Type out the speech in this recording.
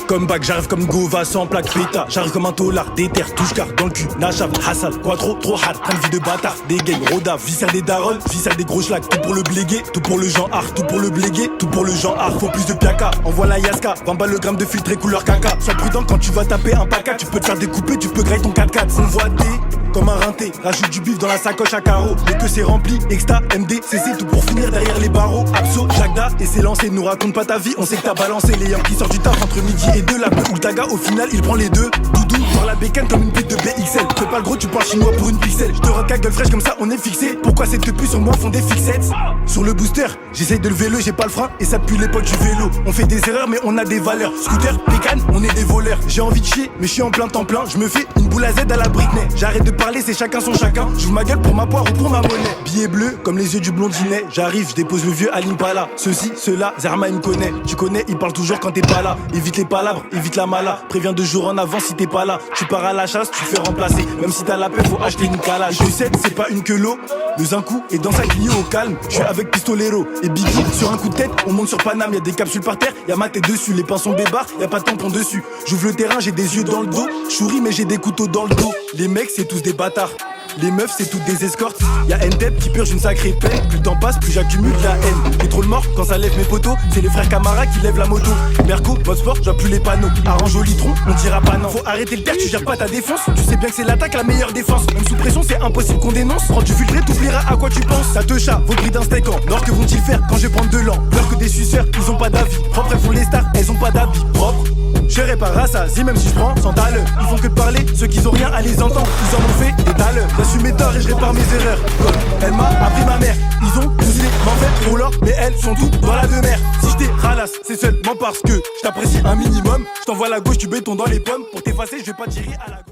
Comeback, j'arrive comme Gova sans plaque péta. J'arrive comme un tolard, déter, touche car dans le cul, Nachab, Hassal, quoi trop hard, train de vie de bâtard, des gangs, Roda, viscère des darons, viscère des gros schlags, tout pour le bléguer, tout pour le genre art, tout pour le bléguer, tout pour le genre art, faut plus de piaka, envoie la yaska, 20 balles le gramme de filtré couleur caca, sois prudent quand tu vas taper un paca, tu peux te faire découper, tu peux grailler ton 4x4, on voit des comme un rinté, rajoute du bif dans la sacoche à carreaux. Dès que c'est rempli, Exta, MD, CC, tout pour finir derrière les barreaux. Abso, Jagda, et c'est lancé, nous raconte pas ta vie, on sait que t'as balancé. Les qui sort du taf entre midi et 2, la peu ou le taga, au final il prend les deux. Doudou, dans la bécane comme une bite de BXL. Fais pas le gros, tu parles chinois pour une pixel. Je te rock à gueule fraîche comme ça, on est fixé. Pourquoi cette puce sur moi font des fixettes? Sur le booster, j'essaye de lever le, j'ai pas le frein, et ça pue l'époque du vélo. On fait des erreurs, mais on a des valeurs. Scooter, bécane, on est des voleurs. J'ai envie de chier, mais je suis en plein temps plein. Je me fais une boule à Z à la Britney. J'arrête de parler, c'est chacun son chacun, j'ouvre ma gueule pour ma poire ou pour ma monnaie. Billet bleu comme les yeux du blondinet. J'arrive, je dépose le vieux à l'Impala. Ceci, cela, Zerma il me connaît. Tu connais, il parle toujours quand t'es pas là. Évite les palabres, évite la mala. Préviens 2 jours en avance si t'es pas là. Tu pars à la chasse, tu fais remplacer. Même si t'as la paix, faut acheter une calage. Je sais, c'est pas une queue l'eau. Le Zinkou est dans sa Clio au calme. Je suis avec Pistolero et Biggie sur un coup de tête. On monte sur Paname, y'a des capsules par terre. Y'a ma tête dessus, les pinceaux bébards, y'a pas de tampon dessus. J'ouvre le terrain, j'ai des yeux dans le dos. Chouris, mais j'ai des couteaux dans le dos. Les mecs, c'est tous des bâtards. Les meufs c'est toutes des escortes. Y'a N-Tep qui purge une sacrée peine. Plus le temps passe, plus j'accumule la haine. Pétrole mort quand ça lève mes poteaux. C'est les frères Camara qui lèvent la moto. Merco, votre sport, j'vois plus les panneaux. Arrange au litron, on dira pas non. Faut arrêter le terre, tu gères pas ta défense. Tu sais bien que c'est l'attaque la meilleure défense. Même sous pression c'est impossible qu'on dénonce. Quand tu filtreras, t'oublieras à quoi tu penses. Ça te chat, vos prix d'un steak en or, que vont-ils faire quand je vais prendre de l'an? Peur que des suceurs, ils ont pas d'avis. Propre, elles font les stars, elles ont pas d'habits. Propre, je répare à ça, si même si je prends 100 talents. Ils font que de parler, ceux qui ont rien à les entendre. Ils en ont fait des talents. J'assume mes torts et je répare mes erreurs. Comme elle m'a appris ma mère. Ils ont bousillé m'en pour l'or, mais elles sont toutes dans la demeure. Si je t'ai ralasse, c'est seulement parce que je t'apprécie un minimum. Je t'envoie la gauche du béton dans les pommes. Pour t'effacer, je vais pas tirer à la gauche.